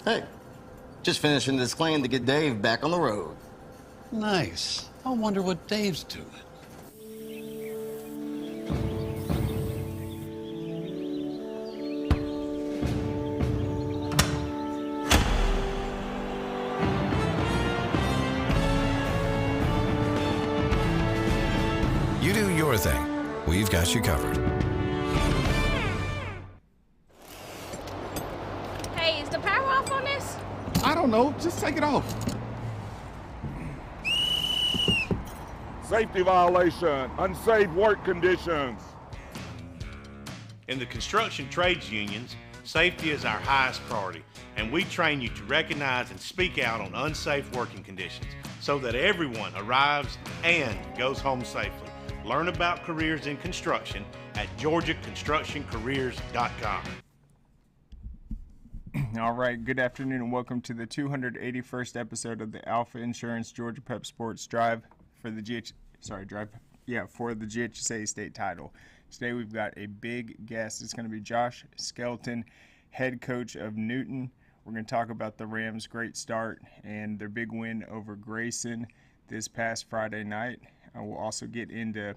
Hey, just finishing this claim to get Dave back on the road. Nice. I wonder what Dave's doing. You do your thing. We've got you covered. Hey, is the power off on this? I don't know. Just take it off. Safety violation, unsafe work conditions. In the construction trades unions, safety is our highest priority, and we train you to recognize and speak out on unsafe working conditions so that everyone arrives and goes home safely. Learn about careers in construction at georgiaconstructioncareers.com. All right, good afternoon and welcome to the 281st episode of the Alfa Insurance Georgia Pep Sports Drive for the GHSA State Title. Today we've got a big guest. It's going to be Josh Skelton, head coach of Newton. We're going to talk about the Rams' great start and their big win over Grayson this past Friday night. We'll also get into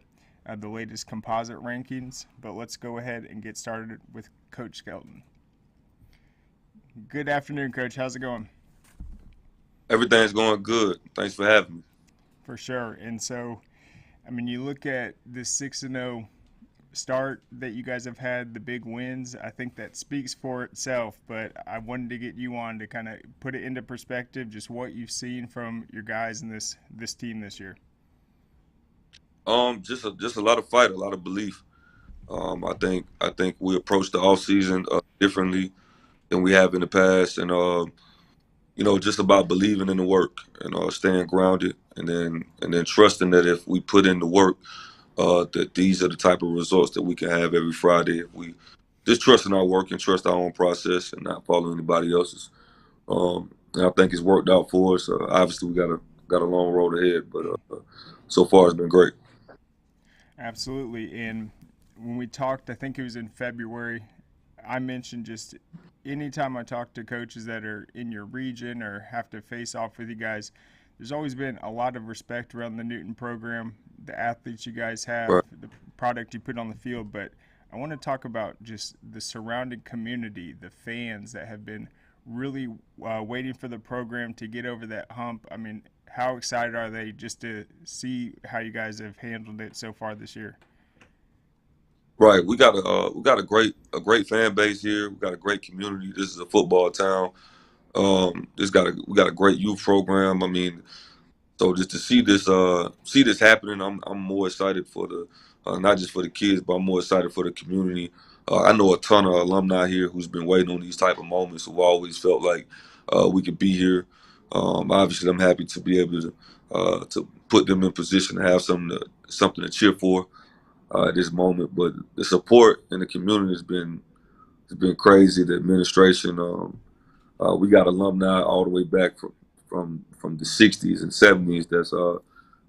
the latest composite rankings, but let's go ahead and get started with Coach Skelton. Good afternoon, Coach. How's it going? Everything's going good. Thanks for having me. For sure. And so, I mean, you look at this 6-0 start that you guys have had, the big wins, I think that speaks for itself, but I wanted to get you on to kind of put it into perspective, just what you've seen from your guys in this team this year. Just a lot of fight, a lot of belief. I think we approached the offseason differently than we have in the past, and just about believing in the work and staying grounded, and then trusting that if we put in the work, that these are the type of results that we can have every Friday. If we just trust in our work and trust our own process and not follow anybody else's. And I think it's worked out for us. Obviously, we got a long road ahead, but so far it's been great. Absolutely. And when we talked, I think it was in February, I mentioned just anytime I talk to coaches that are in your region or have to face off with you guys, there's always been a lot of respect around the Newton program, the athletes you guys have, Right. the product you put on the field. But I want to talk about just the surrounding community, the fans that have been really waiting for the program to get over that hump. I mean, how excited are they just to see how you guys have handled it so far this year? Right, we got a great fan base here. We got a great community. This is a football town. We got a great youth program. I mean, so just to see this happening, I'm more excited for the not just for the kids, but I'm more excited for the community. I know a ton of alumni here who's been waiting on these type of moments, who always felt like we could be here. Obviously, I'm happy to be able to put them in position to have something to cheer for at this moment. But the support in the community has been crazy. The administration, we got alumni all the way back from the 60s and 70s that's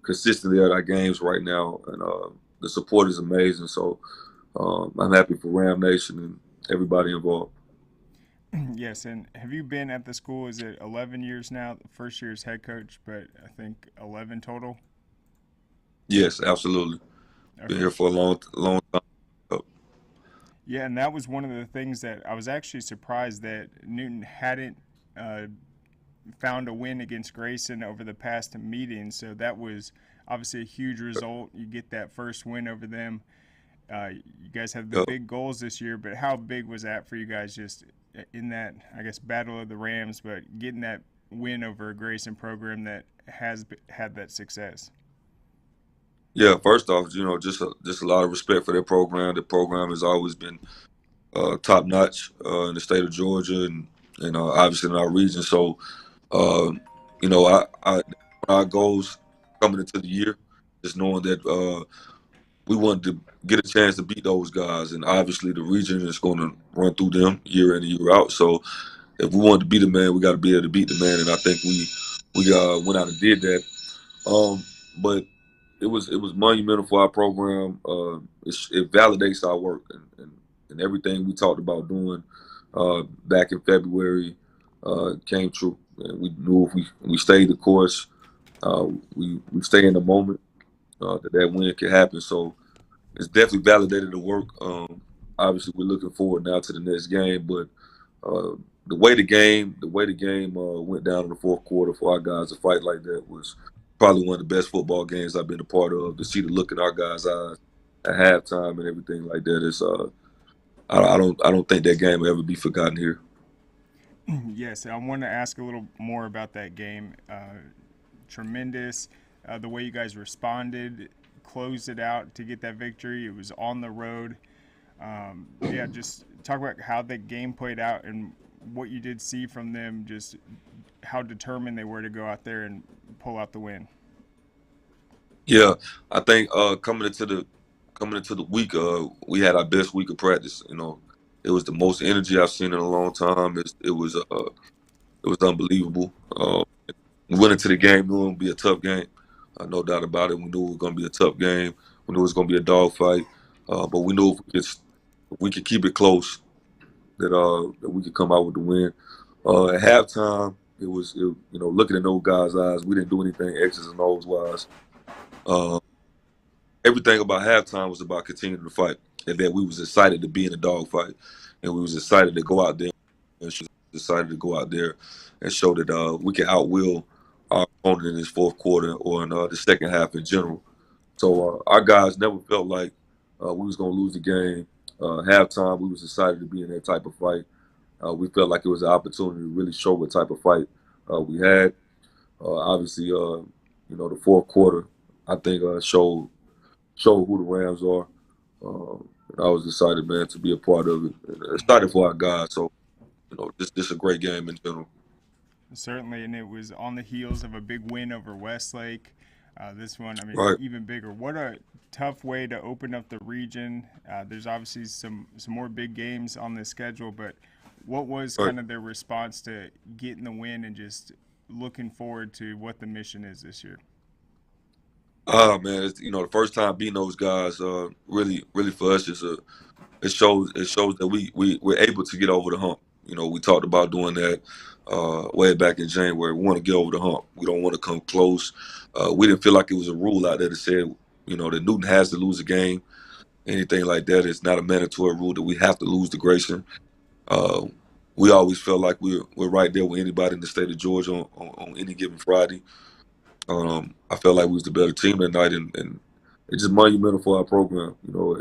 consistently at our games right now, and the support is amazing. So I'm happy for Ram Nation and everybody involved. Yes, and have you been at the school, is it 11 years now? The first year as head coach, but I think 11 total? Yes, absolutely. Okay. Been here for a long time. Yeah, and that was one of the things that I was actually surprised that Newton hadn't found a win against Grayson over the past meeting. So that was obviously a huge result. You get that first win over them. You guys have the big goals this year, but how big was that for you guys just in that, I guess, battle of the Rams, but getting that win over a Grayson program that has had that success? Yeah, first off, just a lot of respect for their program. The program has always been top notch in the state of Georgia and obviously in our region. So, our goals coming into the year, just knowing that we wanted to get a chance to beat those guys, and obviously the region is going to run through them year in and year out. So, if we wanted to beat the man, we got to be able to beat the man, and I think we went out and did that. But it was monumental for our program. It validates our work and everything we talked about doing back in February. came true. And we knew if we stayed the course, we stay in the moment, that win could happen. So it's definitely validated the work. Obviously, we're looking forward now to the next game, but the way the game went down in the fourth quarter for our guys to fight like that was probably one of the best football games I've been a part of. To see the look in our guys' eyes at halftime and everything like that is, I don't think that game will ever be forgotten here. Yes, I want to ask a little more about that game. Tremendous, the way you guys responded, closed it out to get that victory. It was on the road. Yeah, just talk about how the game played out and what you did see from them, just how determined they were to go out there and pull out the win. Yeah, I think coming into the week, we had our best week of practice. It was the most energy I've seen in a long time. It was unbelievable. We went into the game knowing it would be a tough game, no doubt about it. We knew it was going to be a tough game. We knew it was going to be a dogfight, but we knew if we could keep it close, that we could come out with the win. At halftime, it was looking in those guys' eyes, we didn't do anything X's and O's wise. Everything about halftime was about continuing to fight, and that we was excited to be in a dogfight, and we was excited to go out there and show that we can outwill our opponent in this fourth quarter or in the second half in general. So our guys never felt like we was going to lose the game. Halftime, we was excited to be in that type of fight. We felt like it was an opportunity to really show what type of fight we had. Obviously, the fourth quarter, I think, showed who the Rams are. I was excited, man, to be a part of it. Excited for our guys. So, this is a great game in general. Certainly, and it was on the heels of a big win over Westlake. This one, Right. even bigger. What a tough way to open up the region. There's obviously some more big games on the schedule, but what was Right. kind of their response to getting the win and just looking forward to what the mission is this year? Man, it's, the first time beating those guys, really for us it shows that we're able to get over the hump. We talked about doing that way back in January. We want to get over the hump. We don't want to come close. We didn't feel like it was a rule out there that said, that Newton has to lose a game. Anything like that. It's not a mandatory rule that we have to lose to Grayson. We always felt like we're right there with anybody in the state of Georgia on any given Friday. I felt like we was the better team that night, and it's just monumental for our program.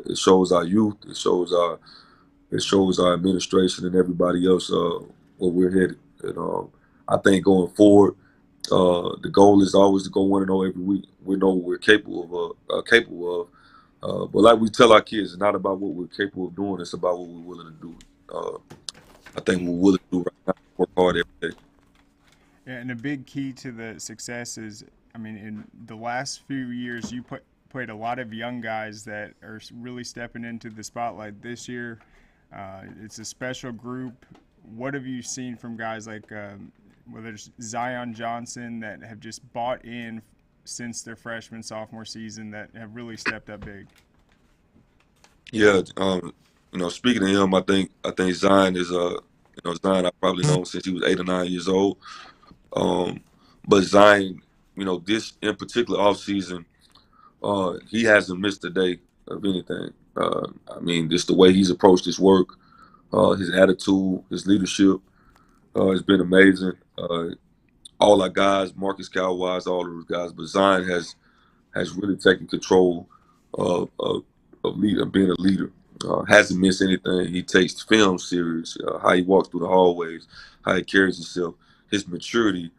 It shows our youth, it shows our administration and everybody else where we're headed. And I think going forward, the goal is always to go 1-0 every week. We know what we're capable of. But like we tell our kids, it's not about what we're capable of doing; it's about what we're willing to do. I think we're willing to do right now, work hard every day. Yeah, and a big key to the success is, in the last few years, you played a lot of young guys that are really stepping into the spotlight this year. It's a special group. What have you seen from guys like whether it's Zion Johnson that have just bought in since their freshman, sophomore season that have really stepped up big? Yeah, speaking of him, I think Zion is Zion I've probably known since he was 8 or 9 years old. But Zion, this in particular offseason, he hasn't missed a day of anything. Just the way he's approached his work, his attitude, his leadership, has been amazing. All our guys, Marcus Calwise, all of those guys, but Zion has really taken control of being a leader. Hasn't missed anything. He takes film serious. How he walks through the hallways, how he carries himself, his maturity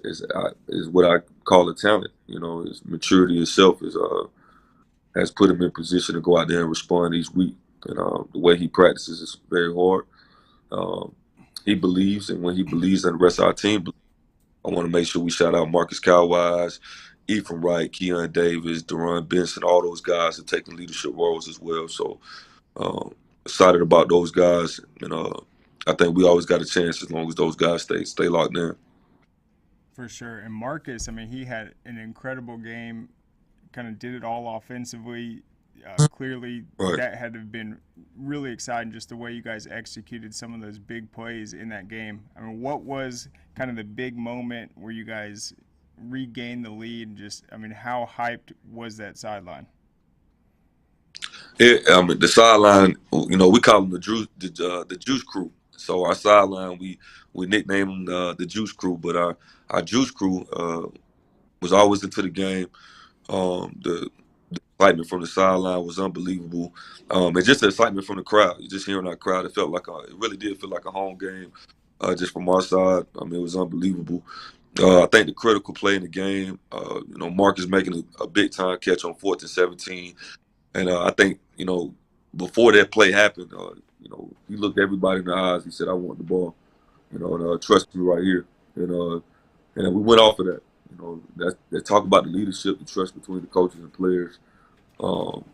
is what I call a talent. His maturity itself has put him in position to go out there and respond each week. And the way he practices is very hard. He believes, and when he believes, and the rest of our team believes. I want to make sure we shout out Marcus Calwise, Ephraim Wright, Keon Davis, Deron Benson. All those guys have taken leadership roles as well. So excited about those guys, and I think we always got a chance as long as those guys stay locked in. For sure. And Marcus, he had an incredible game, kind of did it all offensively. Clearly, Right. that had to have been really exciting, just the way you guys executed some of those big plays in that game. I mean, what was kind of the big moment where you guys regained the lead? Just, I mean, how hyped was that sideline? I mean, the sideline, we call them the juice crew. So our sideline, we nicknamed them the juice crew, but our juice crew was always into the game. The excitement from the sideline was unbelievable, and just the excitement from the crowd. Just hearing our crowd, it really did feel like a home game. Just from our side, I mean, it was unbelievable. I think the critical play in the game, Marcus making a big time catch on 4th and 17. And I think, before that play happened, he looked everybody in the eyes. He said, "I want the ball, and trust me right here." And we went off of that. They talk about the leadership, the trust between the coaches and players.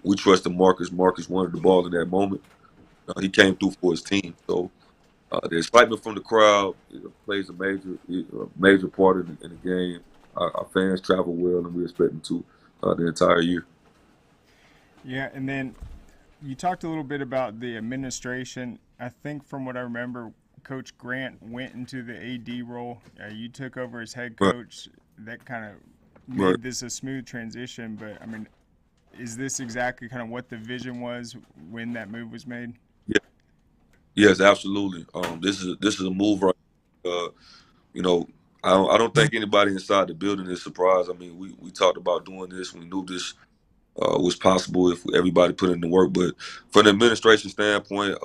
We trusted Marcus. Marcus wanted the ball in that moment. He came through for his team. So the excitement from the crowd plays a major part in the game. Our fans travel well, and we expect them to the entire year. Yeah, and then you talked a little bit about the administration. I think from what I remember, Coach Grant went into the AD role. You took over as head coach. That kind of made this a smooth transition. But, I mean, is this exactly kind of what the vision was when that move was made? Yeah. Yes, absolutely. This is a move right. I don't think anybody inside the building is surprised. I mean, we talked about doing this. We knew this was possible if everybody put in the work. But from the administration standpoint,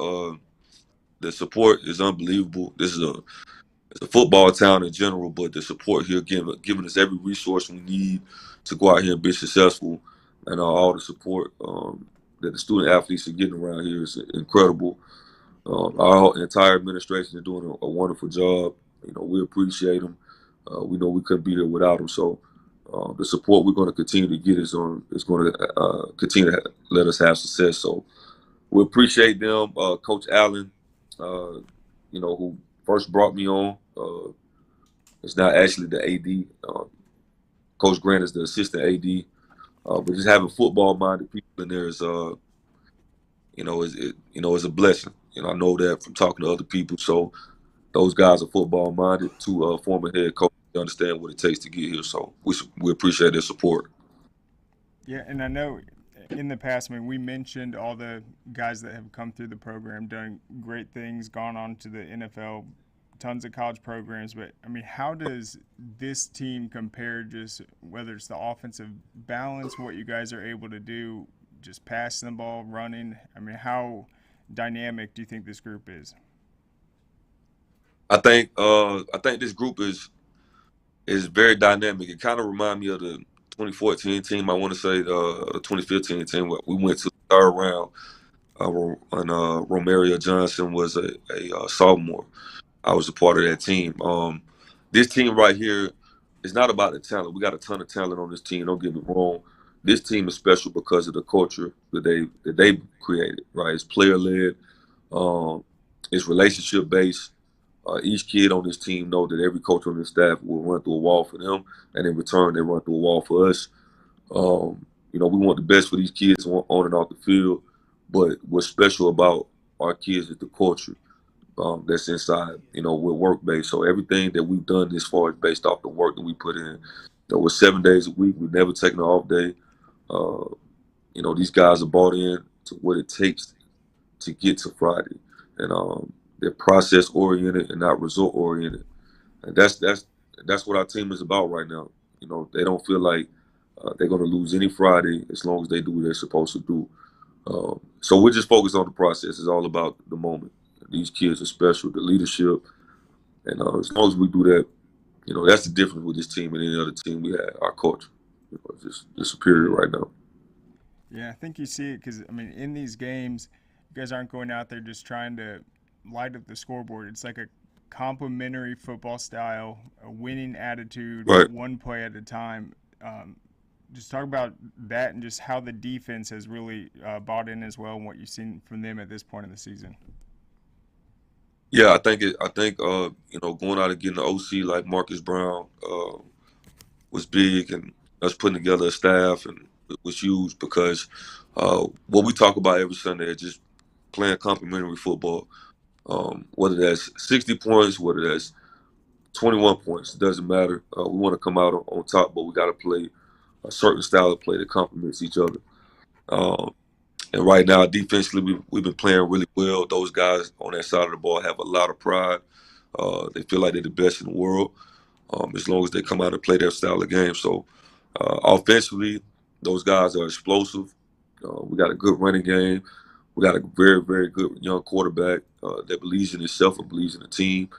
the support is unbelievable. It's a football town in general, but the support here giving us every resource we need to go out here and be successful, and all the support that the student athletes are getting around here is incredible. Our entire administration is doing a wonderful job. We appreciate them. We know we couldn't be there without them. So the support we're going to continue to get is going to continue to let us have success. So we appreciate them. Coach Allen, who first brought me on, is now actually the AD. Coach Grant is the assistant AD. But just having football-minded people in there is a blessing. I know that from talking to other people. So those guys are football-minded. Two former head coaches understand what it takes to get here. So we appreciate their support. Yeah, and I know in the past, I mean, we mentioned all the guys that have come through the program, done great things, gone on to the NFL, tons of college programs. But, I mean, how does this team compare, just whether it's the offensive balance, what you guys are able to do, just passing the ball, running? I mean, how dynamic do you think this group is? I think this group is very dynamic. It kind of reminds me of the 2014 team. I want to say the 2015 team. We went to the third round, and Romario Johnson was a sophomore. I was a part of that team. This team right here is not about the talent. We got a ton of talent on this team. Don't get me wrong. This team is special because of the culture that they created. Right, it's player led. It's relationship based. Each kid on this team know that every coach on this staff will run through a wall for them, and in return, they run through a wall for us. We want the best for these kids on and off the field, but what's special about our kids is the culture that's inside. We're work-based, so everything that we've done this far is based off the work that we put in. We're 7 days a week. We've never taken an off day. These guys are bought in to what it takes to get to Friday, and they're process-oriented and not result-oriented. And that's what our team is about right now. They don't feel like they're going to lose any Friday as long as they do what they're supposed to do. So we're just focused on the process. It's all about the moment. These kids are special, the leadership. And as long as we do that, that's the difference with this team and any other team we had. Our culture, it's just superior right now. Yeah, I think you see it because, I mean, in these games, you guys aren't going out there just trying to light up the scoreboard. It's like a complementary football style, a winning attitude, right. One play at a time. Just talk about that and just how the defense has really bought in as well and what you've seen from them at this point in the season. Yeah, I think going out and getting the OC like Marcus Brown was big, and us putting together a staff and it was huge because what we talk about every Sunday is just playing complementary football. Whether that's 60 points, whether that's 21 points, it doesn't matter. We want to come out on top, but we got to play a certain style of play that complements each other. Um, and right now, defensively, we've been playing really well. Those guys on that side of the ball have a lot of pride. They feel like they're the best in the world, as long as they come out and play their style of game. So offensively, those guys are explosive. We got a good running game. We got a very, very good young quarterback that believes in himself and believes in the team.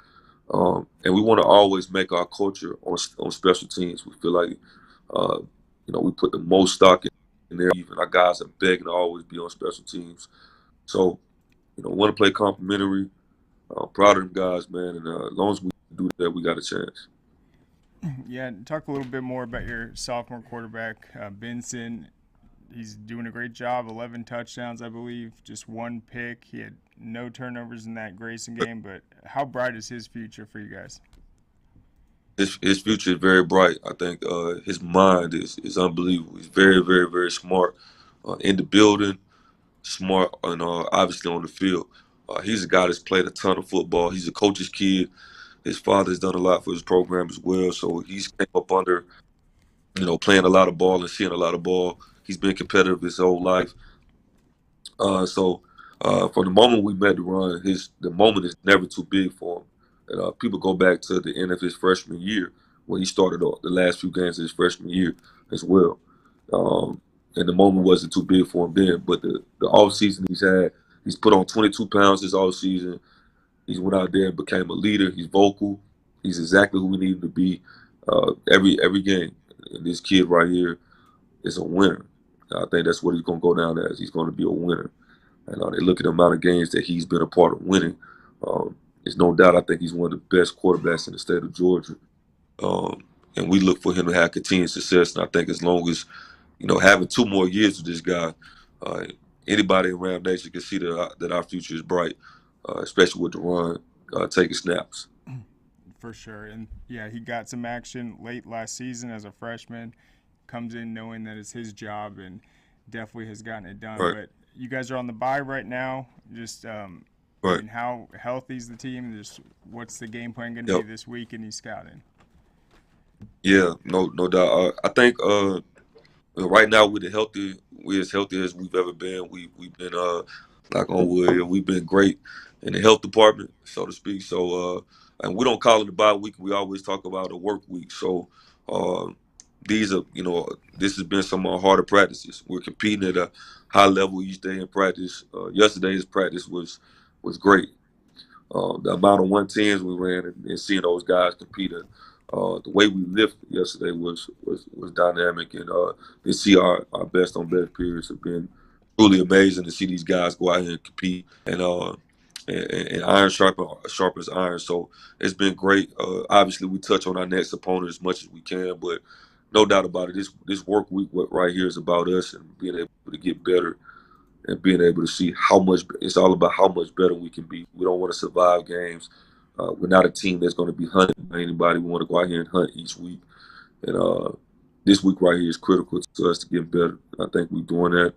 And we want to always make our culture on special teams. We feel like, we put the most stock in there. Even our guys are begging to always be on special teams. So, want to play complimentary. Proud of them guys, man. And as long as we do that, we got a chance. Yeah, talk a little bit more about your sophomore quarterback, Benson. He's doing a great job, 11 touchdowns, I believe, just one pick. He had no turnovers in that Grayson game, but how bright is his future for you guys? His future is very bright. I think his mind is unbelievable. He's very, very, very smart in the building, smart, and obviously on the field. He's a guy that's played a ton of football. He's a coach's kid. His father's done a lot for his program as well, so he's came up under, playing a lot of ball and seeing a lot of ball. He's been competitive his whole life. So from the moment we met to run, the moment is never too big for him. And people go back to the end of his freshman year when he started the last few games of his freshman year as well. And the moment wasn't too big for him then. But the offseason he's put on 22 pounds this offseason. He's went out there and became a leader. He's vocal. He's exactly who we need him to be every game. And this kid right here is a winner. I think that's what he's going to go down as. He's going to be a winner. And they look at the amount of games that he's been a part of winning. There's no doubt I think he's one of the best quarterbacks in the state of Georgia. And we look for him to have continued success. And I think as long as, having 2 more years with this guy, anybody in Ram Nation can see that our future is bright, especially with the run, taking snaps. For sure. And, yeah, he got some action late last season as a freshman. Comes in knowing that it's his job and definitely has gotten it done. Right. But you guys are on the bye right now. Just Right. and how healthy is the team? Just what's the game plan going to be this week in East Scouting? Yeah, no doubt. I think right now we're as healthy as we've ever been. We've been knock on wood, we've been great in the health department, so to speak. So and we don't call it a bye week. We always talk about a work week. So these are, this has been some of our harder practices. We're competing at a high level each day in practice. Yesterday's practice was great. The amount of 110s we ran and seeing those guys compete, the way we lifted yesterday was dynamic. And to see our best on best periods have been truly amazing. To see these guys go out here and compete and iron sharpens iron. So it's been great. Obviously, we touch on our next opponent as much as we can, but no doubt about it, this work week right here is about us and being able to get better and being able to see how much it's all about how much better we can be. We don't want to survive games. We're not a team that's going to be hunted by anybody. We want to go out here and hunt each week. And this week right here is critical to us to get better. I think we're doing that.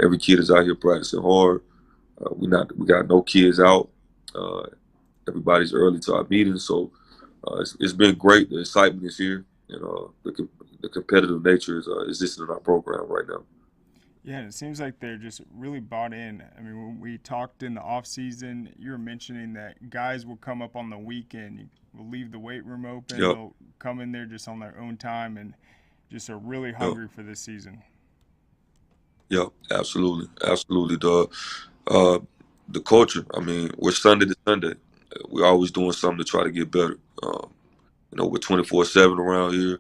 Every kid is out here practicing hard. We got no kids out. Everybody's early to our meetings, so it's been great. The excitement is here, and the competitive nature is existing in our program right now. Yeah, and it seems like they're just really bought in. I mean, when we talked in the off season, you were mentioning that guys will come up on the weekend, will leave the weight room open, Yep. they'll come in there just on their own time, and just are really hungry for this season. Yeah, absolutely. The culture. I mean, we're Sunday to Sunday. We're always doing something to try to get better. We're 24/7 around here.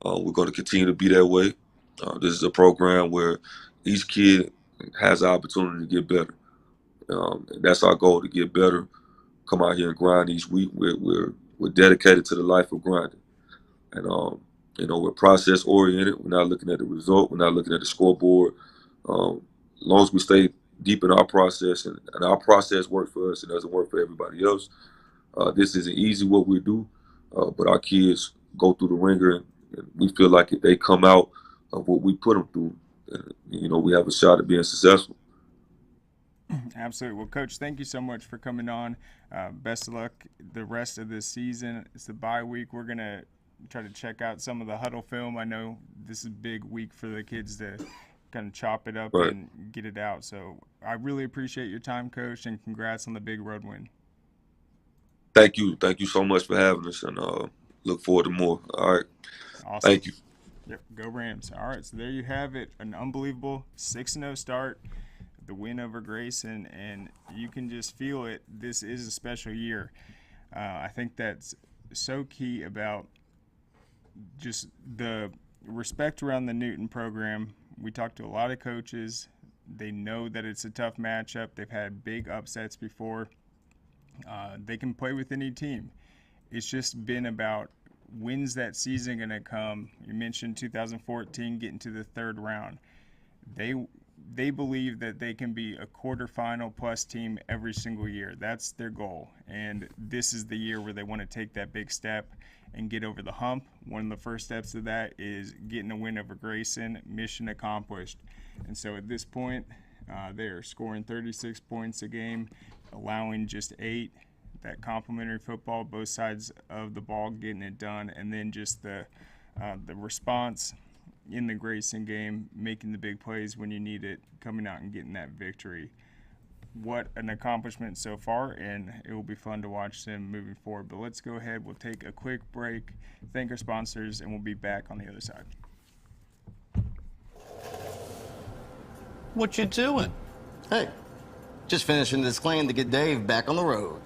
We're going to continue to be that way. This is a program where each kid has the opportunity to get better. And that's our goal, to get better. Come out here and grind each week. We're dedicated to the life of grinding. And we're process oriented. We're not looking at the result. We're not looking at the scoreboard. As long as we stay deep in our process and our process works for us, it doesn't work for everybody else. This isn't easy what we do, but our kids go through the ringer, and we feel like if they come out of what we put them through, we have a shot at being successful. Absolutely. Well, Coach, thank you so much for coming on. Best of luck the rest of this season. It's the bye week. We're going to try to check out some of the huddle film. I know this is a big week for the kids to kind of chop it up Right. and get it out. So I really appreciate your time, Coach, and congrats on the big road win. Thank you. Thank you so much for having us, and look forward to more. All right. Awesome. Thank you. Yep, go Rams. All right, so there you have it. An unbelievable 6-0 start, the win over Grayson, and you can just feel it. This is a special year. I think that's so key about just the respect around the Newton program. We talked to a lot of coaches. They know that it's a tough matchup. They've had big upsets before. They can play with any team. It's just been about when's that season going to come. You mentioned 2014 getting to the third round. They believe that they can be a quarterfinal plus team every single year. That's their goal. And this is the year where they want to take that big step and get over the hump. One of the first steps of that is getting a win over Grayson. Mission accomplished. And so at this point, they're scoring 36 points a game, allowing just 8. That complementary football, both sides of the ball getting it done, and then just the response in the Grayson game, making the big plays when you need it, coming out and getting that victory. What an accomplishment so far, and it will be fun to watch them moving forward. But let's go ahead. We'll take a quick break, thank our sponsors, and we'll be back on the other side. What you doing? Hey, just finishing this claim to get Dave back on the road.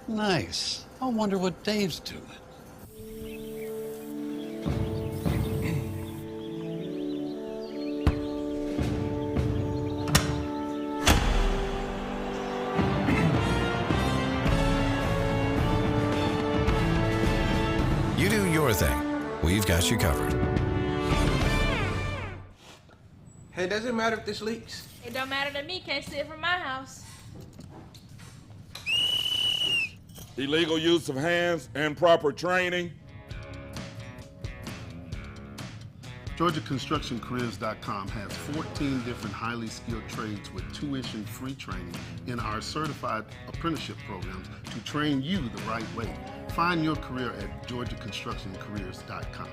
Nice. I wonder what Dave's doing. You do your thing. We've got you covered. Hey, does it matter if this leaks? It don't matter to me, can't see it from my house. Illegal use of hands, improper training. GeorgiaConstructionCareers.com has 14 different highly skilled trades with tuition-free training in our certified apprenticeship programs to train you the right way. Find your career at GeorgiaConstructionCareers.com.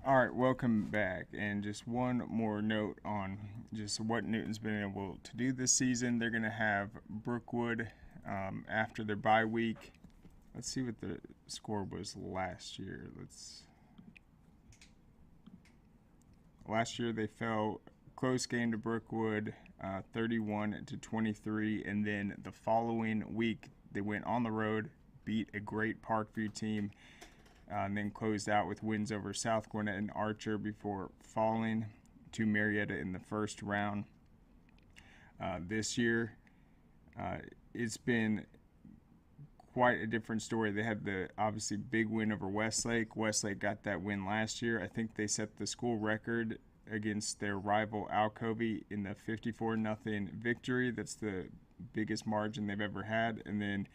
All right, welcome back. And just one more note on just what Newton's been able to do this season. They're going to have Brookwood after their bye week. Let's see what the score was last year. Last year they fell close game to Brookwood, 31-23, and then the following week they went on the road, beat a great Parkview team, and then closed out with wins over South Gwinnett and Archer before falling to Marietta in the first round. This year, it's been quite a different story. They had the obviously big win over Westlake. Westlake got that win last year. I think they set the school record against their rival Alcovey in the 54-0 victory. That's the biggest margin they've ever had. And then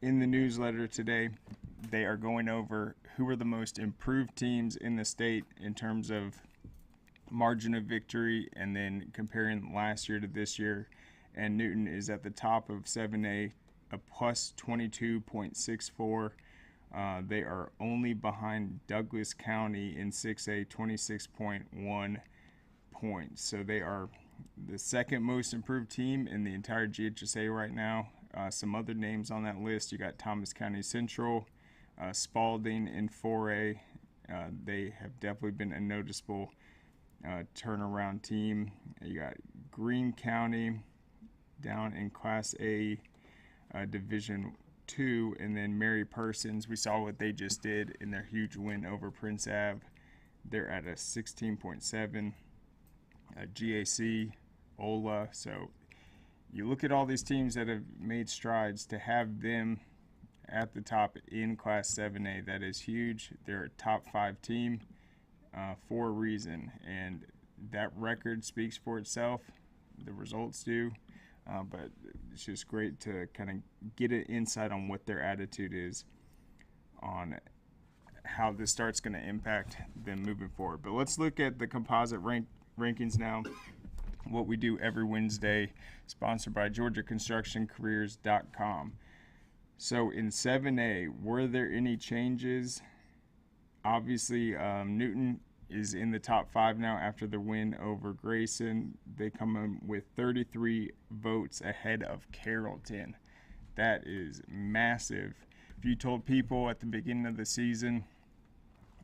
in the newsletter today, they are going over who are the most improved teams in the state in terms of margin of victory, and then comparing last year to this year. And Newton is at the top of 7A, a plus 22.64. They are only behind Douglas County in 6A, 26.1 points. So they are the second most improved team in the entire GHSA right now. Some other names on that list, you got Thomas County Central, Spalding in 4A. They have definitely been a noticeable turnaround team. You got Greene County down in Class A, Division 2, and then Mary Persons. We saw what they just did in their huge win over Prince Ave. They're at a 16.7. GAC, Ola. So you look at all these teams that have made strides, to have them at the top in Class 7A, that is huge. They're a top 5 team for a reason, and that record speaks for itself. The results do, but it's just great to kind of get an insight on what their attitude is on how this start's going to impact them moving forward. But let's look at the composite rankings now. What we do every Wednesday, sponsored by GeorgiaConstructionCareers.com. So in 7A, were there any changes? Obviously, Newton is in the top 5 now after the win over Grayson. They come in with 33 votes ahead of Carrollton. That is massive. If you told people at the beginning of the season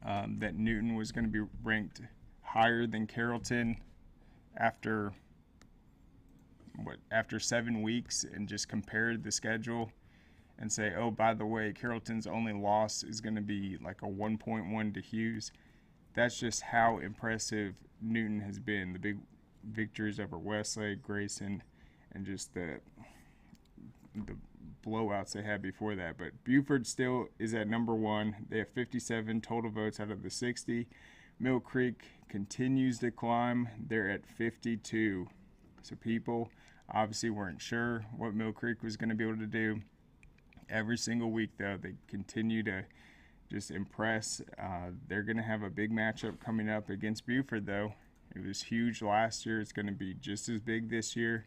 that Newton was going to be ranked higher than Carrollton after 7 weeks, and just compared the schedule and say, oh, by the way, Carrollton's only loss is going to be like a 1.1 to Hughes. That's just how impressive Newton has been. The big victories over Westlake, Grayson, and just the blowouts they had before that. But Buford still is at number 1. They have 57 total votes out of the 60. Mill Creek continues to climb. They're at 52. So people obviously weren't sure what Mill Creek was going to be able to do. Every single week, though, they continue to just impress. They're going to have a big matchup coming up against Buford, though. It was huge last year. It's going to be just as big this year,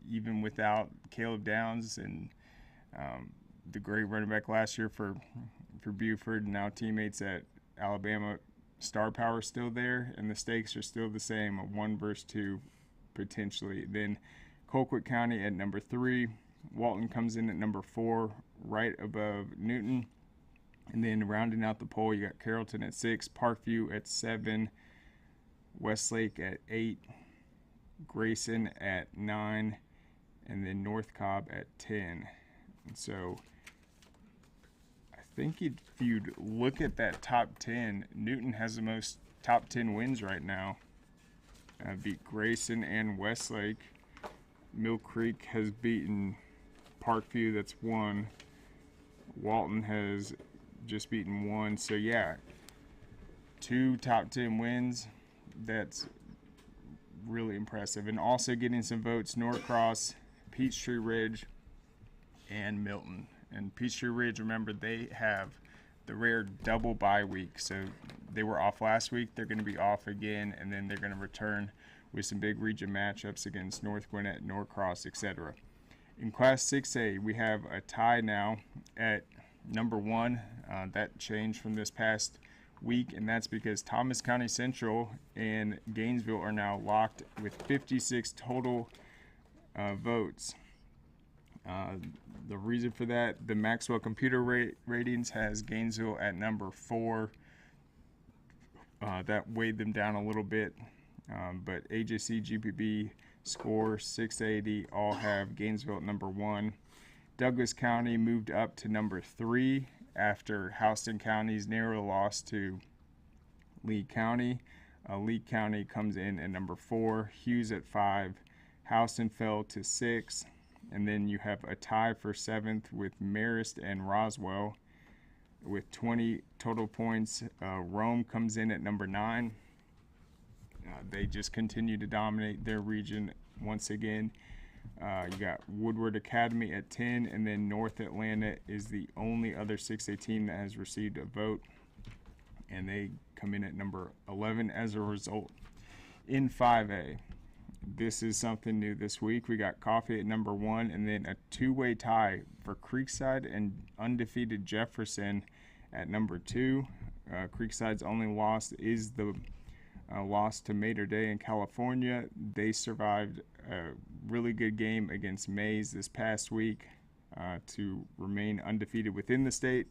even without Caleb Downs and the great running back last year for Buford. Now teammates at Alabama. Star power still there, and the stakes are still the same, a 1 versus 2 potentially. Then Colquitt County at number 3. Walton comes in at number 4, right above Newton. And then rounding out the poll, you got Carrollton at 6, Parkview at 7, Westlake at 8, Grayson at 9, and then North Cobb at 10. And so I think if you'd look at that top 10, Newton has the most top 10 wins right now. Beat Grayson and Westlake. Mill Creek has beaten Parkview, that's 1. Walton has just beaten 1. So yeah, 2 top 10 wins. That's really impressive. And also getting some votes, Norcross, Peachtree Ridge, and Milton. And Peachtree Ridge, remember, they have the rare double bye week. So they were off last week. They're going to be off again, and then they're going to return with some big region matchups against North Gwinnett, Norcross, etc. In Class 6A, we have a tie now at number 1. That changed from this past week, and that's because Thomas County Central and Gainesville are now locked with 56 total votes. The reason for that, the Maxwell Computer Ratings has Gainesville at number 4. That weighed them down a little bit, but AJC, GPB, Score, 680 all have Gainesville at number 1. Douglas County moved up to number 3 after Houston County's narrow loss to Lee County. Lee County comes in at number 4, Hughes at 5, Houston fell to 6, and then you have a tie for 7th with Marist and Roswell with 20 total points. Rome comes in at number 9. They just continue to dominate their region once again. You got Woodward Academy at 10, and then North Atlanta is the only other 6A team that has received a vote, and they come in at number 11 as a result. In 5A, this is something new this week. We got Coffee at number 1, and then a 2-way tie for Creekside and undefeated Jefferson at number 2. Creekside's only loss is the loss to Mater Dei in California. They survived a really good game against Mays this past week to remain undefeated within the state.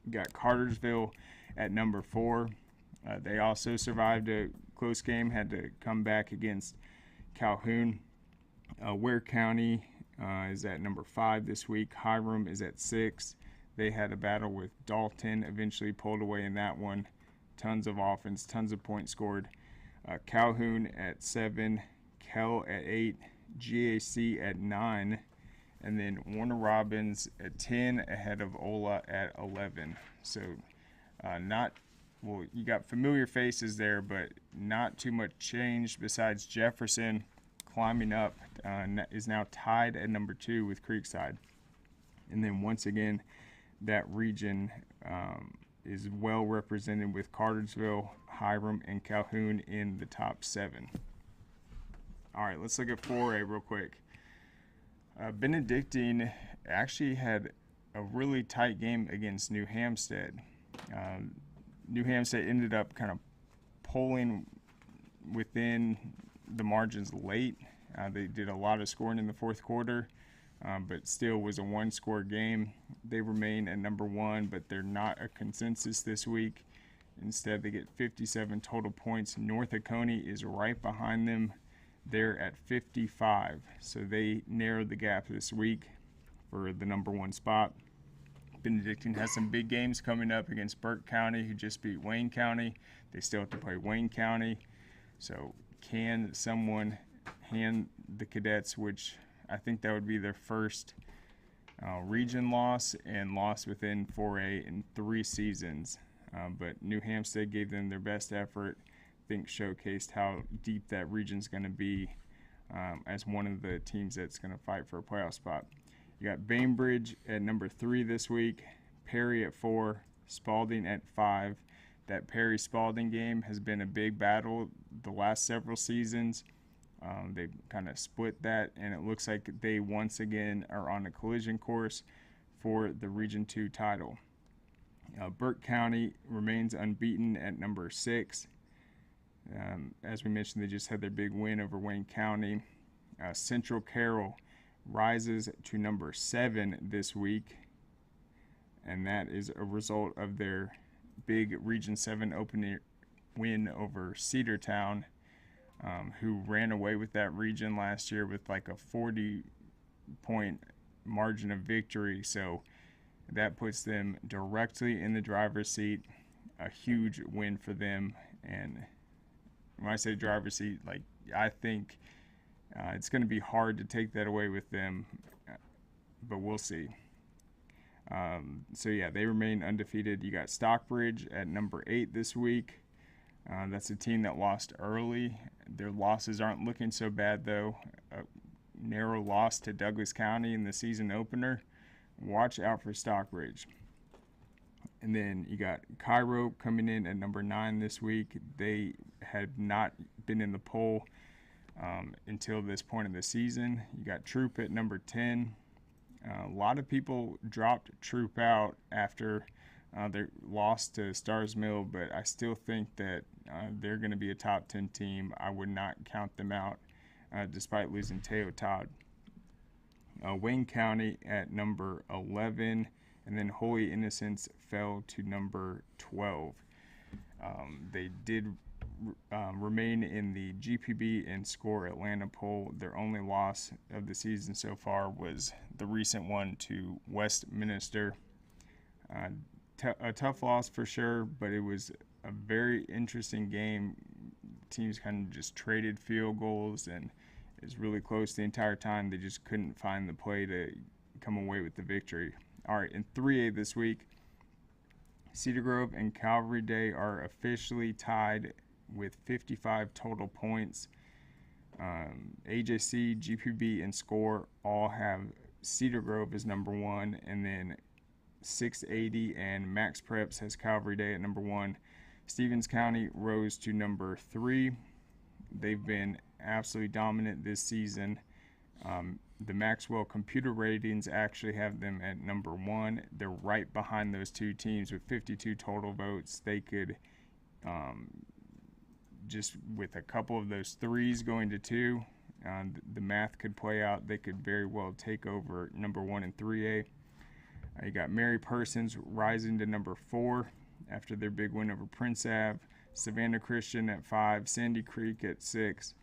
We got Cartersville at number 4. They also survived a close game, had to come back against Calhoun. Ware County is at number 5 this week. Hiram is at 6. They had a battle with Dalton, eventually pulled away in that one. Tons of offense, tons of points scored. Calhoun at 7, Kell at 8, GAC at 9, and then Warner Robins at 10 ahead of Ola at 11. So you got familiar faces there, but not too much change besides Jefferson climbing up, is now tied at number 2 with Creekside. And then once again, that region is well represented with Cartersville, Hiram, and Calhoun in the top 7. All right, let's look at 4A real quick. Benedictine actually had a really tight game against New Hampstead. New Hampstead ended up kind of pulling within the margins late. They did a lot of scoring in the fourth quarter, but still was a one-score game. They remain at number 1, but they're not a consensus this week. Instead, they get 57 total points. North Oconee is right behind them. They're at 55, so they narrowed the gap this week for the number 1 spot. Benedictine has some big games coming up against Burke County, who just beat Wayne County. They still have to play Wayne County. So can someone hand the Cadets, which I think that would be their first region loss and loss within 4A in 3 seasons. But New Hampstead gave them their best effort. I think showcased how deep that region's going to be as one of the teams that's going to fight for a playoff spot. You got Bainbridge at number 3 this week, Perry at 4, Spalding at 5. That Perry-Spalding game has been a big battle the last several seasons. They kind of split that, and it looks like they once again are on a collision course for the Region 2 title. Burke County remains unbeaten at number 6. As we mentioned, they just had their big win over Wayne County. Central Carroll rises to number 7 this week, and that is a result of their big Region 7 opening win over Cedartown, who ran away with that region last year with like a 40-point margin of victory. So that puts them directly in the driver's seat, a huge win for them. And when I say driver's seat, like, I think it's going to be hard to take that away with them, but we'll see. So yeah, they remain undefeated. You got Stockbridge at number 8 this week. That's a team that lost early. Their losses aren't looking so bad though. A narrow loss to Douglas County in the season opener. Watch out for Stockbridge. And then you got Cairo coming in at number 9 this week. They had not been in the poll until this point of the season. You got Troop at number 10. A lot of people dropped Troop out after their loss to Stars Mill, but I still think that they're going to be a top 10 team. I would not count them out despite losing Teo Todd. Wayne County at number 11, and then Holy Innocents fell to number 12. They did remain in the GPB and Score Atlanta poll. Their only loss of the season so far was the recent one to Westminster. A tough loss for sure, but it was a very interesting game. Teams kind of just traded field goals, and it was really close the entire time. They just couldn't find the play to come away with the victory. All right, in 3A this week, Cedar Grove and Calvary Day are officially tied with 55 total points. AJC, GPB, and Score all have Cedar Grove as number 1, and then 680 and Max Preps has Calvary Day at number 1. Stevens County rose to number 3. They've been absolutely dominant this season. The Maxwell computer ratings actually have them at number 1. They're right behind those two teams with 52 total votes. They could just with a couple of those 3s going to 2, the math could play out. They could very well take over number 1 in 3A. You got Mary Persons rising to number 4 after their big win over Prince Ave. Savannah Christian at 5, Sandy Creek at 6.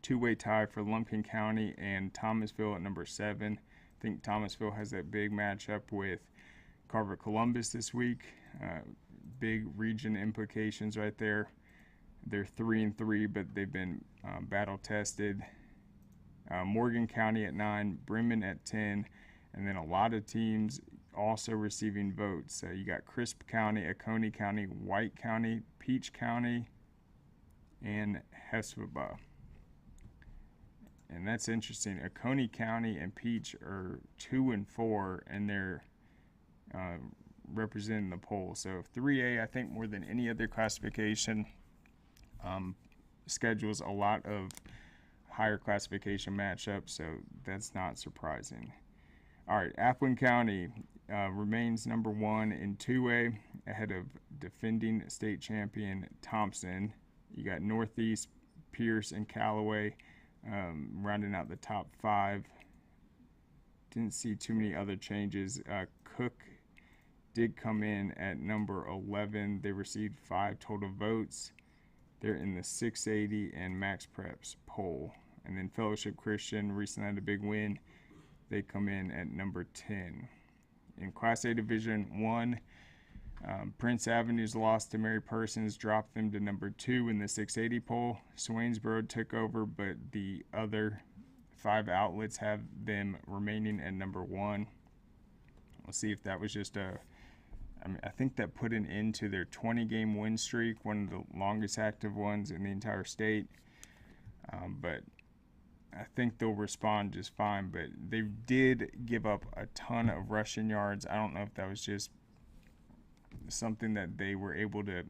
Two-way tie for Lumpkin County and Thomasville at number 7. I think Thomasville has that big matchup with Carver Columbus this week. Big region implications right there. They're 3-3, but they've been battle tested. Morgan County at 9, Bremen at 10, and then a lot of teams also receiving votes. You got Crisp County, Oconee County, White County, Peach County, and Heswaba. And that's interesting. Oconee County and Peach are 2-4, and they're representing the poll. So 3A, I think more than any other classification, schedules a lot of higher classification matchups, so that's not surprising. All right, Appleton County remains number 1 in 2A, ahead of defending state champion Thompson. You got Northeast, Pierce, and Callaway rounding out the top 5. Didn't see too many other changes. Cook did come in at number 11. They received 5 total votes. They're in the 680 and Max Preps poll. And then Fellowship Christian recently had a big win. They come in at number 10. In Class A Division 1, Prince Avenue's loss to Mary Persons dropped them to number 2 in the 680 poll. Swainsboro took over, but the other 5 outlets have them remaining at number 1. We'll see if that was just I think that put an end to their 20-game win streak, one of the longest active ones in the entire state. But I think they'll respond just fine. But they did give up a ton of rushing yards. I don't know if that was just something that they were able to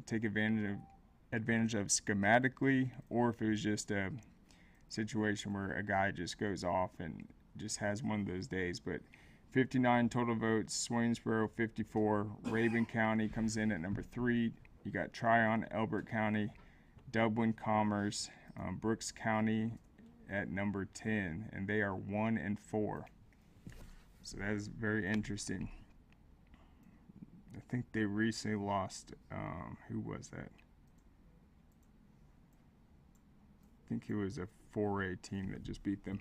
take advantage of schematically, or if it was just a situation where a guy just goes off and just has one of those days. But 59 total votes, Swainsboro 54, Rabun County comes in at number 3. You got Tryon, Elbert County, Dublin, Commerce, Brooks County at number 10, and they are 1 and 4. So that is very interesting. I think they recently lost. Who was that? I think it was a 4A team that just beat them.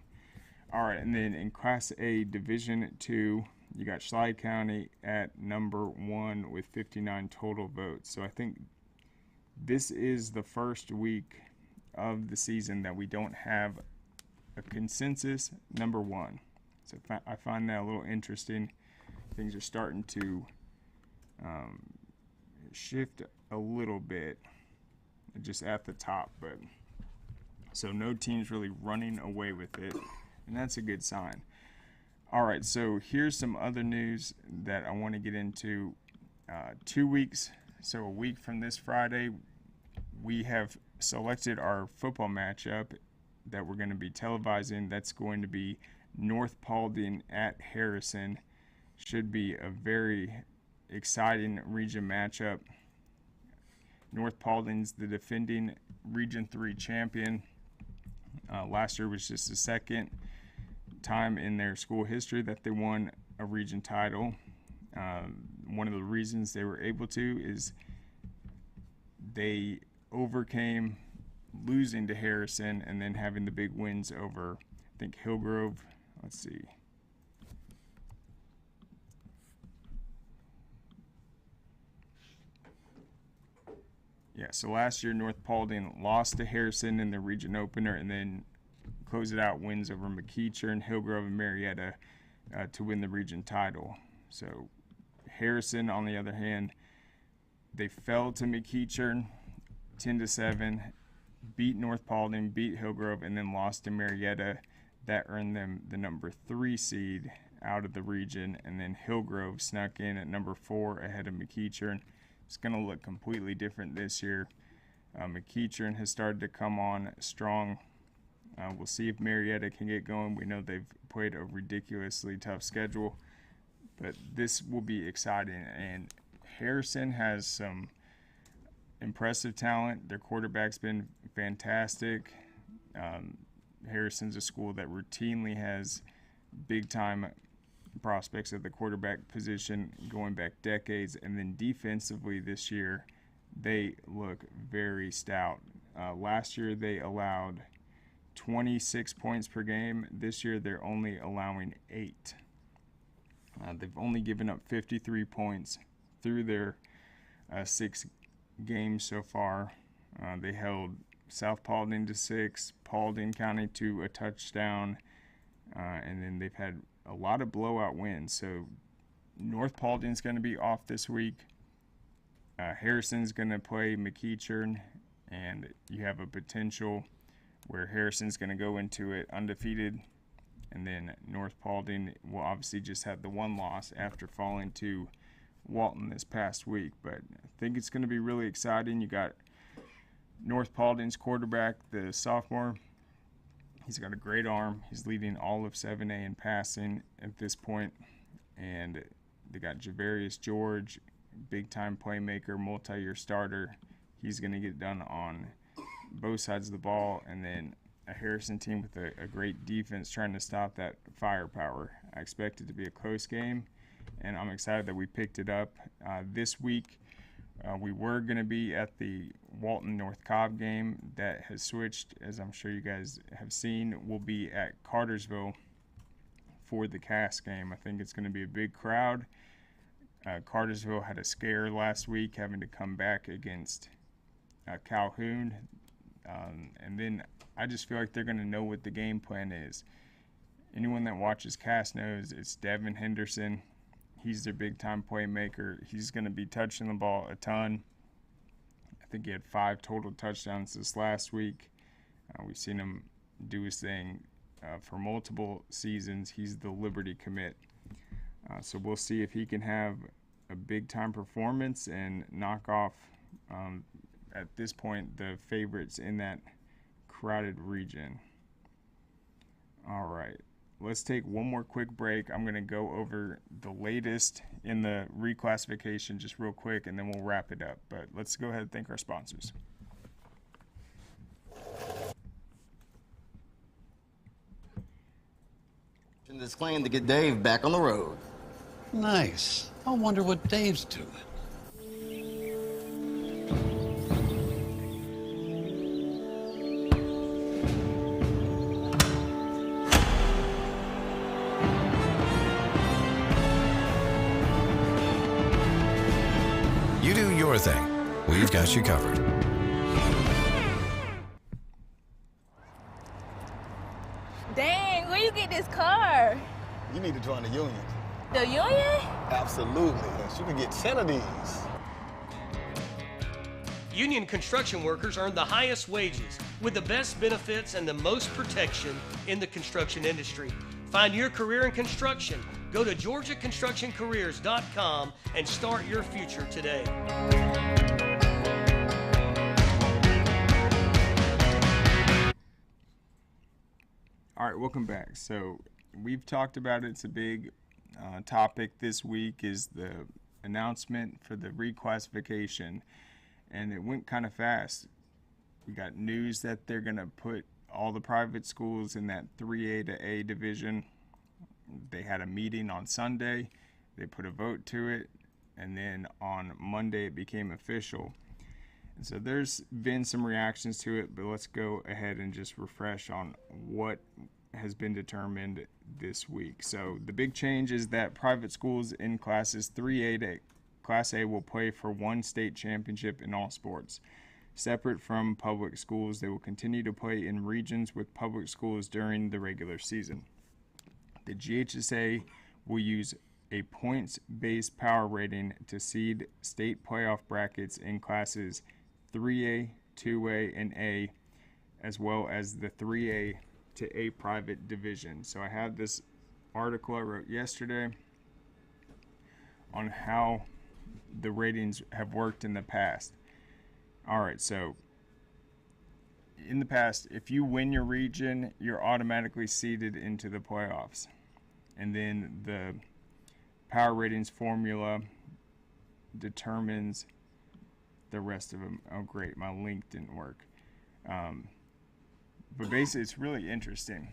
All right, and then in Class A Division 2, you got Schley County at number 1 with 59 total votes. So I think this is the first week of the season that we don't have a consensus number 1. So I find that a little interesting. Things are starting to shift a little bit just at the top, but so no team's really running away with it, and that's a good sign. All right, so here's some other news that I want to get into. 2 weeks, so a week from this Friday, we have selected our football matchup that we're going to be televising. That's going to be North Paulding at Harrison. Should be a very exciting region matchup. North Paulding's the defending Region 3 champion. Last year was just the second time in their school history that they won a region title. One of the reasons they were able to is they overcame losing to Harrison and then having the big wins over, I think, Hillgrove. Let's see. Yeah, so last year North Paulding lost to Harrison in the region opener and then closed it out, wins over McEachern, Hillgrove, and Marietta to win the region title. So Harrison, on the other hand, they fell to McEachern 10-7, beat North Paulding, beat Hillgrove, and then lost to Marietta. That earned them the number 3 seed out of the region, and then Hillgrove snuck in at number 4 ahead of McEachern. It's going to look completely different this year. McEachern has started to come on strong. We'll see if Marietta can get going. We know they've played a ridiculously tough schedule, but this will be exciting. And Harrison has some impressive talent. Their quarterback's been fantastic. Harrison's a school that routinely has big-time prospects at the quarterback position going back decades, and then defensively this year they look very stout. Last year they allowed 26 points per game. This year they're only allowing 8. They've only given up 53 points through their 6 games so far. They held South Paulding to 6, Paulding County to a touchdown, and then they've had a lot of blowout wins. So North Paulding's going to be off this week. Harrison's going to play McEachern, and you have a potential where Harrison's going to go into it undefeated And then North Paulding will obviously just have the one loss after falling to Walton this past week. But I think it's going to be really exciting. You got North Paulding's quarterback, the sophomore. He's got a great arm. He's leading all of 7A in passing at this point. And they got Javarius George, big-time playmaker, multi-year starter. He's going to get done on both sides of the ball. And then a Harrison team with a great defense trying to stop that firepower. I expect it to be a close game, and I'm excited that we picked it up. This week, we were going to be at the Walton North Cobb game. That has switched, as I'm sure you guys have seen. We'll be at Cartersville for the Cass game. I think it's going to be a big crowd. Cartersville had a scare last week, having to come back against Calhoun. And then I just feel like they're going to know what the game plan is. Anyone that watches Cass knows it's Devin Henderson. He's their big-time playmaker. He's going to be touching the ball a ton. I think he had 5 total touchdowns this last week. We've seen him do his thing for multiple seasons. He's the Liberty commit. So we'll see if he can have a big-time performance and knock off, at this point, the favorites in that crowded region. All right, let's take one more quick break. I'm going to go over the latest in the reclassification just real quick, and then we'll wrap it up. But let's go ahead and thank our sponsors. This claim to get Dave back on the road. Nice. I wonder what Dave's doing. You do your thing. We've got you covered. Dang, where you get this car? You need to join the union. The union? Absolutely. You can get 10 of these. Union construction workers earn the highest wages with the best benefits and the most protection in the construction industry. Find your career in construction. Go to GeorgiaConstructionCareers.com and start your future today. All right, welcome back. So we've talked about it. It's a big topic this week is the announcement for the reclassification, and it went kind of fast. We got news that they're going to put all the private schools in that 3A to A division. They had a meeting on Sunday. They put a vote to it, and then on Monday it became official. And so there's been some reactions to it, but let's go ahead and just refresh on what has been determined this week. So the big change is that private schools in classes 3A to Class A will play for one state championship in all sports. Separate from public schools, they will continue to play in regions with public schools during the regular season. The GHSA will use a points-based power rating to seed state playoff brackets in classes 3A, 2A, and A, as well as the 3A to A private division. So I had this article I wrote yesterday on how the ratings have worked in the past. All right, so in the past, if you win your region, you're automatically seeded into the playoffs. And then the power ratings formula determines the rest of them. Oh, great, my link didn't work. But basically, it's really interesting.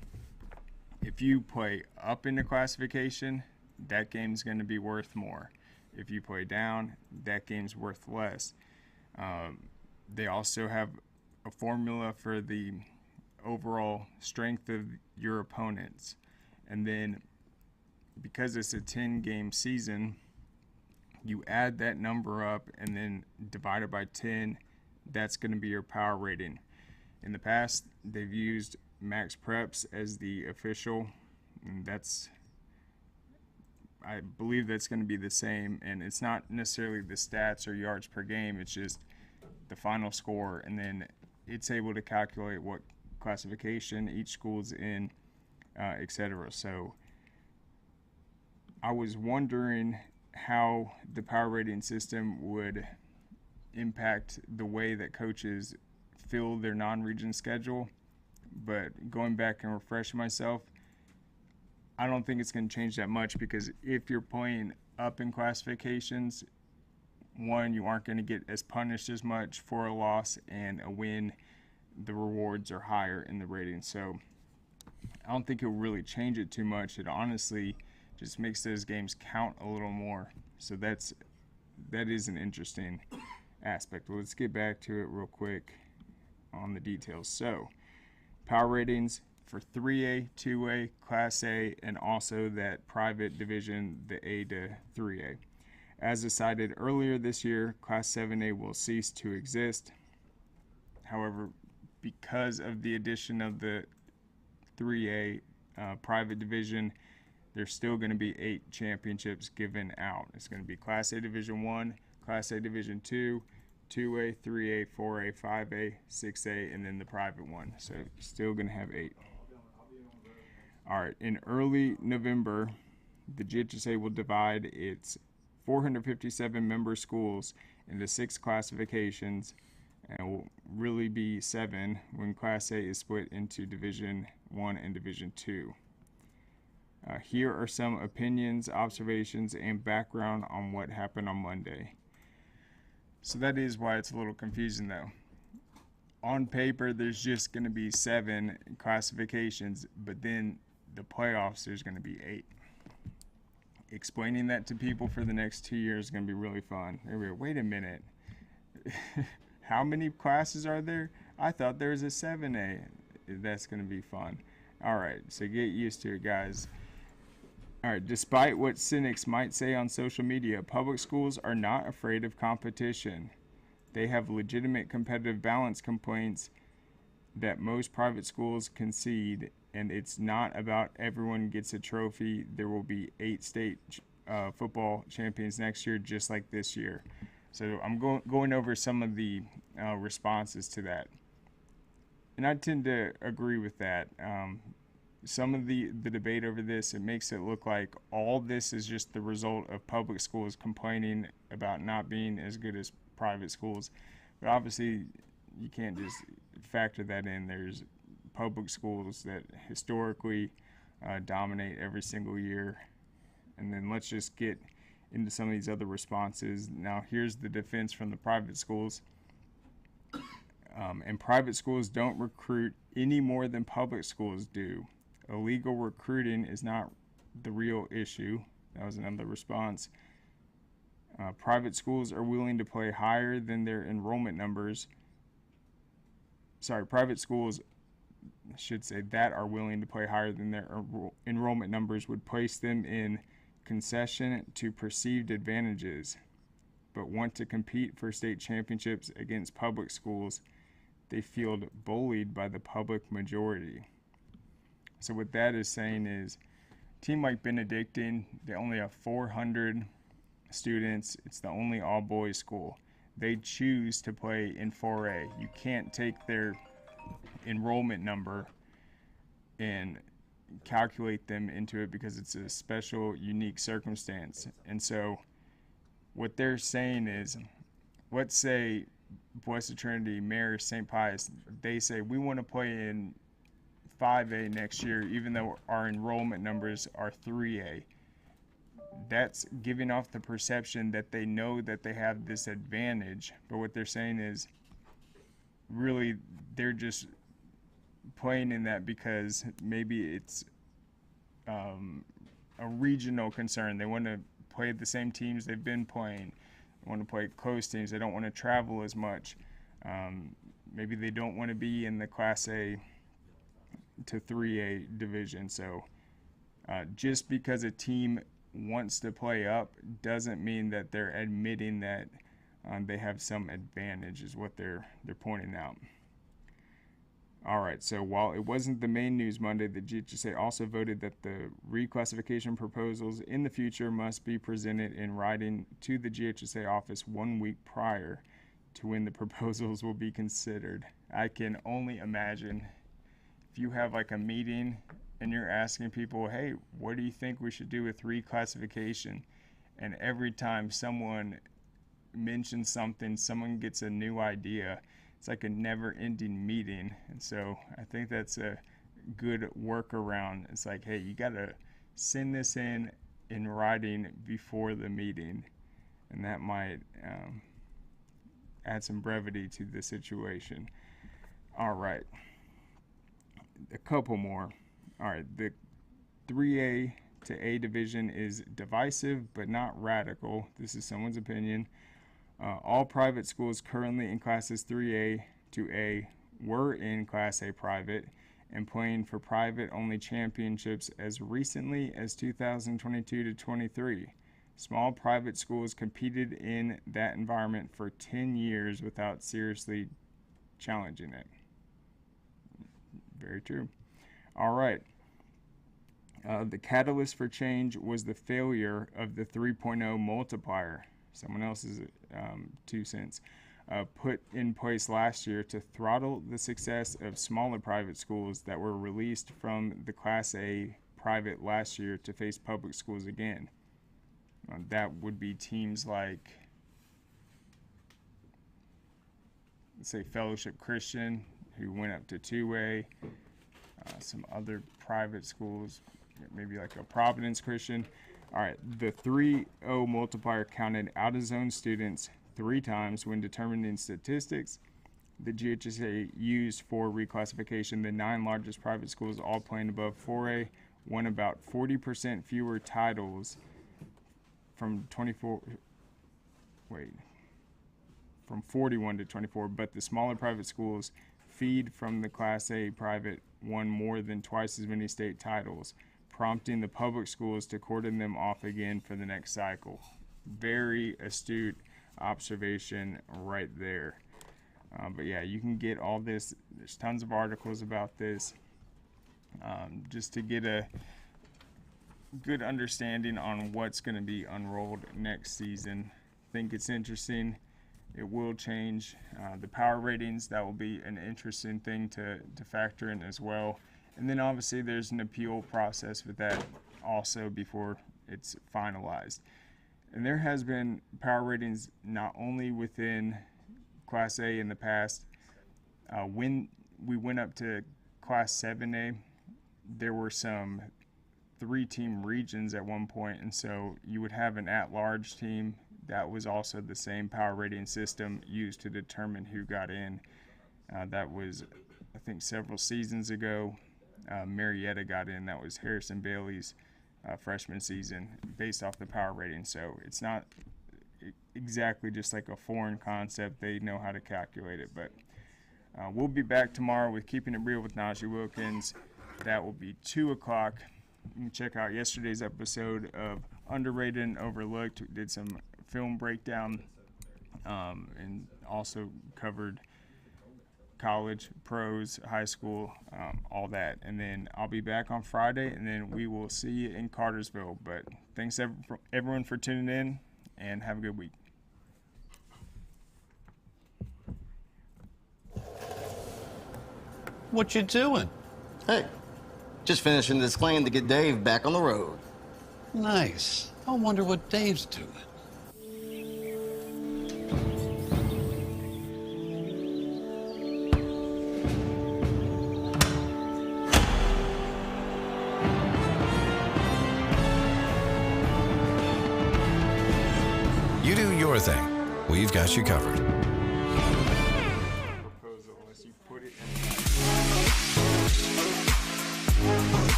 If you play up into classification, that game's going to be worth more. If you play down, that game's worth less. They also have a formula for the overall strength of your opponents. And then because it's a 10-game season, you add that number up and then divide it by 10. That's going to be your power rating. In the past, they've used Max Preps as the official, and I believe that's going to be the same. And it's not necessarily the stats or yards per game, it's just the final score, and then it's able to calculate what classification each school's in etc. So I was wondering how the power rating system would impact the way that coaches fill their non-region schedule. But going back and refreshing myself, I don't think it's going to change that much, because if you're playing up in classifications, one, you aren't going to get as punished as much for a loss, and a win, the rewards are higher in the rating. So I don't think it'll really change it too much. It honestly just makes those games count a little more. So that is an interesting aspect. Well, let's get back to it real quick on the details. So power ratings for 3A, 2A, Class A, and also that private division, the A to 3A. As decided earlier this year, Class 7A will cease to exist. However, because of the addition of the 3A private division, there's still going to be 8 championships given out. It's going to be Class A Division 1, Class A Division 2, 2A, 3A, 4A, 5A, 6A, and then the private one. So still going to have 8. All right, in early November, the GHSA will divide its 457 member schools into 6 classifications, and it will really be 7 when Class A is split into Division 1 and Division 2. Here are some opinions, observations, and background on what happened on Monday. So that is why it's a little confusing, though. On paper, there's just going to be 7 classifications, but then the playoffs, there's going to be 8. Explaining that to people for the next 2 years is going to be really fun. Wait a minute. How many classes are there? I thought there was a 7A. That's going to be fun. All right, so get used to it, guys. All right, despite what cynics might say on social media, public schools are not afraid of competition. They have legitimate competitive balance complaints that most private schools concede, and it's not about everyone gets a trophy. There will be 8 state football champions next year, just like this year. So I'm going over some of the responses to that. And I tend to agree with that. Some of the debate over this, it makes it look like all this is just the result of public schools complaining about not being as good as private schools. But obviously, you can't just factor that in. There's public schools that historically dominate every single year. And then let's just get into some of these other responses. Now, here's the defense from the private schools. And private schools don't recruit any more than public schools do. Illegal recruiting is not the real issue. That was another response. Private schools are willing to play higher than their enrollment numbers. Private schools, I should say, that are willing to play higher than their enrollment numbers would place them in concession to perceived advantages, but want to compete for state championships against public schools. They feel bullied by the public majority. So what that is saying is, a team like Benedictine, they only have 400 students. It's the only all-boys school. They choose to play in 4A. You can't take their enrollment number and calculate them into it because it's a special, unique circumstance. And so what they're saying is, let's say Blessed Trinity, Mary, St. Pius, they say we want to play in 5A next year, even though our enrollment numbers are 3A. That's giving off the perception that they know that they have this advantage, but what they're saying is really they're just playing in that because maybe it's a regional concern. They want to play the same teams they've been playing. They want to play close teams. They don't want to travel as much. Maybe they don't want to be in the Class A to 3A division. So just because a team wants to play up doesn't mean that they're admitting that they have some advantage, is what they're pointing out. All right, so while it wasn't the main news Monday, the GHSA also voted that the reclassification proposals in the future must be presented in writing to the GHSA office 1 week prior to when the proposals will be considered. I can only imagine if you have like a meeting and you're asking people, hey, what do you think we should do with reclassification? And every time someone mentions something, someone gets a new idea. It's like a never-ending meeting. And so I think that's a good workaround. It's like, hey, you got to send this in writing before the meeting, and that might add some brevity to the situation. All right, a couple more. All right, the 3A to A division is divisive but not radical. This is someone's opinion. All private schools currently in classes 3A to A were in Class A private and playing for private-only championships as recently as 2022 to 23. Small private schools competed in that environment for 10 years without seriously challenging it. Very true. All right. The catalyst for change was the failure of the 3.0 multiplier. Someone else's 2 cents. Put in place last year to throttle the success of smaller private schools that were released from the Class A private last year to face public schools again. That would be teams like, let's say, Fellowship Christian, who went up to 2A, some other private schools, maybe like a Providence Christian. All right, the 3.0 multiplier counted out-of-zone students 3 times when determining statistics the GHSA used for reclassification. The 9 largest private schools, all playing above 4A, won about 40% fewer titles from 41 to 24, but the smaller private schools feed from the Class A private won more than twice as many state titles, prompting the public schools to cordon them off again for the next cycle. Very astute observation right there. But yeah, you can get all this. There's tons of articles about this, just to get a good understanding on what's going to be unrolled next season. I think it's interesting. It will change the power ratings. That will be an interesting thing to factor in as well. And then obviously there's an appeal process with that also before it's finalized. And there has been power ratings not only within Class A in the past. When we went up to Class 7A, there were some 3-team regions at one point, and so you would have an at-large team. That was also the same power rating system used to determine who got in. That was, I think, several seasons ago. Marietta got in. That was Harrison Bailey's freshman season, based off the power rating. So it's not exactly just like a foreign concept. They know how to calculate it. But we'll be back tomorrow with Keeping It Real with Najee Wilkins. That will be 2 o'clock. You can check out yesterday's episode of Underrated and Overlooked. We did some film breakdown and also covered college, pros, high school, all that. And then I'll be back on Friday, and then we will see you in Cartersville. But thanks everyone for tuning in, and have a good week. What you doing? Hey, just finishing this claim to get Dave back on the road. Nice. I wonder what Dave's doing. You do your thing. We've got you covered.